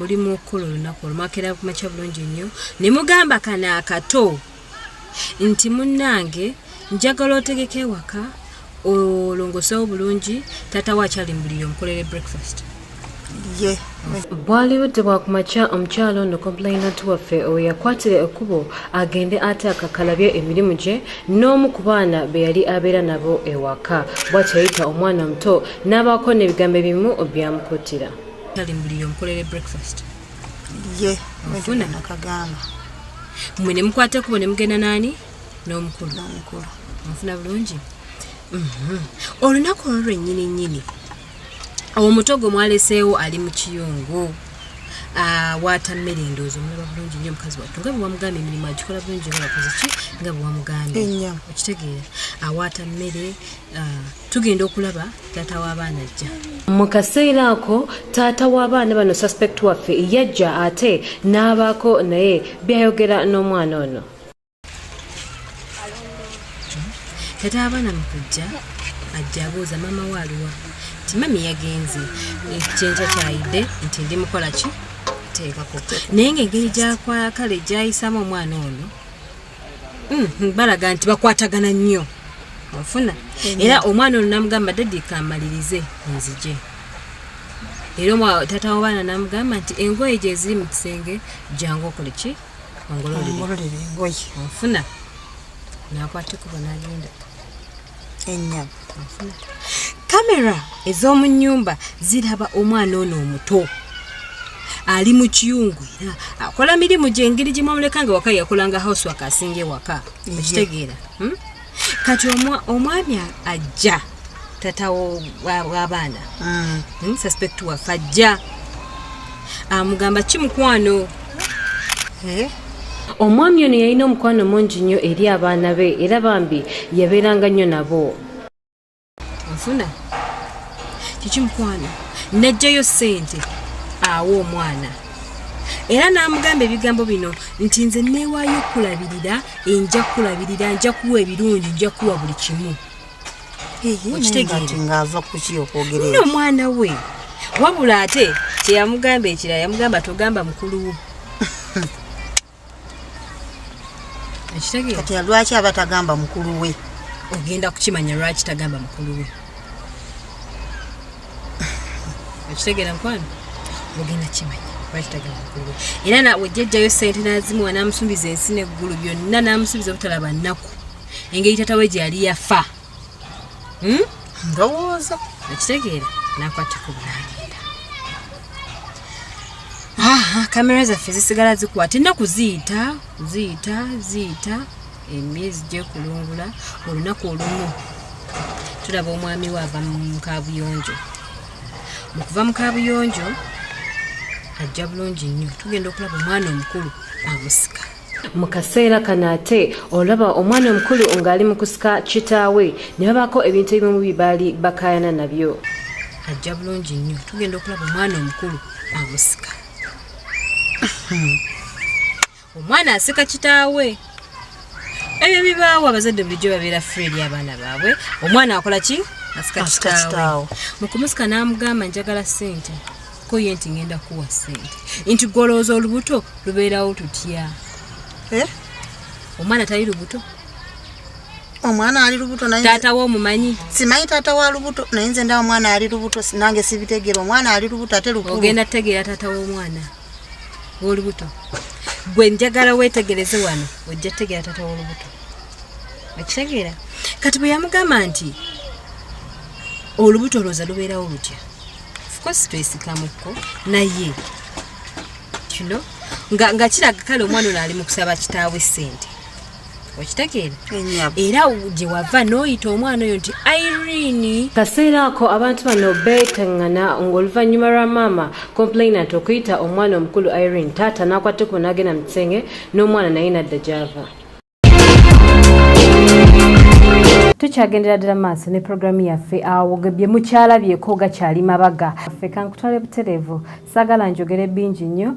oli mukola olunaku olmakera ku macha bulungi nnyo ne mugamba kana akato nti munnange njagala otegeke waka olongosewo bulungi tata wakyali mbulire omukolere breakfast ye bwalibudde bwakumakya omukyalo ono complainant waffe oyo yakwatira ekkubo agende ate akakalabye emirimu gye n'omu ku baana be yali abeera nabo ewaka bwakyayita omwana omuto n'abaako n'ebigambo ebimu byamukutira kyali mbulire omukolere breakfast ye mfuna nakagamba mwe ne mukwata ekkubo ne mugenda nani n'omukulu mufuna bulungi olunaku olwo lwennyini nnyini omutogo mwaleseewo ali mu kiyungu waata mmere endoozi omulaba bulungi nnyo omukazi wattu nga bwe wamugambye emirimu agikola bulungi nga bakoze ki nga bwe wamugambye okitegeera awaata mmere tugenda okulaba taata w'abaana ajja mu kaseera ako taata w'abaana bano suspect waffe yajja ate n'abaako naye byayogera n'omwana ono taata w'abaana mu kujja ajja abuuza maama waaliwa nti mami yagenze ekyenkya kyayidde nti ndi mukola ki teekako naye ng'engeri gyakwakale gyayisaamu omwana ono balaga nti bakwatagana nnyo ofuna era omwana ono namugamba daddi kamalirize nzije era taata w'abaana namugamba nti engoye gye ziri mu kisenge jangu okole ki ongololere engoye ofuna nakwata ekubo n'agenda ennyama kamera ez'omu nnyumba ziraba omwana ono omuto ali mu kiyungu era akola mirimu gye engeri gye mwamulekanga waka yakolanga housework asinga ewaka okitegeera kati omwami ajja tata w'abaana suspect waffe ajja amugamba ki mukwano omwami ono yalina omukwano mungi nnyo eri abaana be era bambi yabeeranga nnyo nabo nfuna kiki mukwano najjayo ssente awo omwana era n'amugamba ebigambo bino nti nze neewaayo okulabirira nja kulabirira nja kuwa ebirungi nja kuwa buli kimu ng'ava ku ki okwogerera omwana we wabula ate kyeyamugamba ekirala yamugamba togamba mukulu wo kati lwaki aba tagamba mukulu we ogenda kukimanya lwaki tagamba mukulu we okitegeera mukwano ogenda kimanya lwaki tagamba mukulu we era nawe jjajjayo ssente n'azimuwa n'amusuubiza ensi n'eggulu byonna n'amusuubiza obutalaba nnaku engeri tata we gye yali yafa ndowooza okitegeera n'akwatako bunaagenda kamera zaffe zisigala zikwata ennaku ziyita emyezi gyekulungula olunaku olumu tulaba omwami we ava mu kabuyonjo mu kuva mu kabuyonjo ajja bulungi nnyo tugenda okulaba omwana omukulu amusika mu kaseera kano ate olaba omwana omukulu ng'ali mu kusika kitaawe ne babaako ebintu ebimu bibaali bakaayana nabyo ajja bulungi nnyo tugenda okulaba omwana omukulu amusika omwana asika kitaawe ebyo bibaawo abazadde bulijjo babeera free eri abaana baabwe omwana akola ki asika kitaawe mu kumusika n'amugamba njagala ssente ko ye nti ngenda kuwa ssente nti golooza olubuto lubeerawo tutya omwana tali lubuto omwana ali lubuto naye taata wo omumanyi simanyi taata wa lubuto naye nze ndaba omwana ali lubuto nange sibitegeera omwana ali lubuto ate lukulu ogenda tegeera taata w'omwana w'olubuto gwe njagala weetegereze wano ojja tegeera taata w'olubuto okitegeera kati bwe yamugamba nti olubuto olwoza lubeerawo lutya ofcourse twesikamukko naye kino nga kiraga kale omwana ono ali mu kusaba kitaawe ssente okitegeera era gye wava n'oyita omwana oyo nti Irene kaseera ako abantu bano beetaŋŋana ng'oluvannyuma lwa maama complainant okuyita omwana omukulu Irene taata n'akwateko n'agenda mu kisenge n'omwana naye nadda gy'ava tukyagendera ddala maaso ne puroguramu yaffe awo bye mukyalabyeko gakyali mabaga ffe kankutwale butereevu saagala njogere bingi nnyo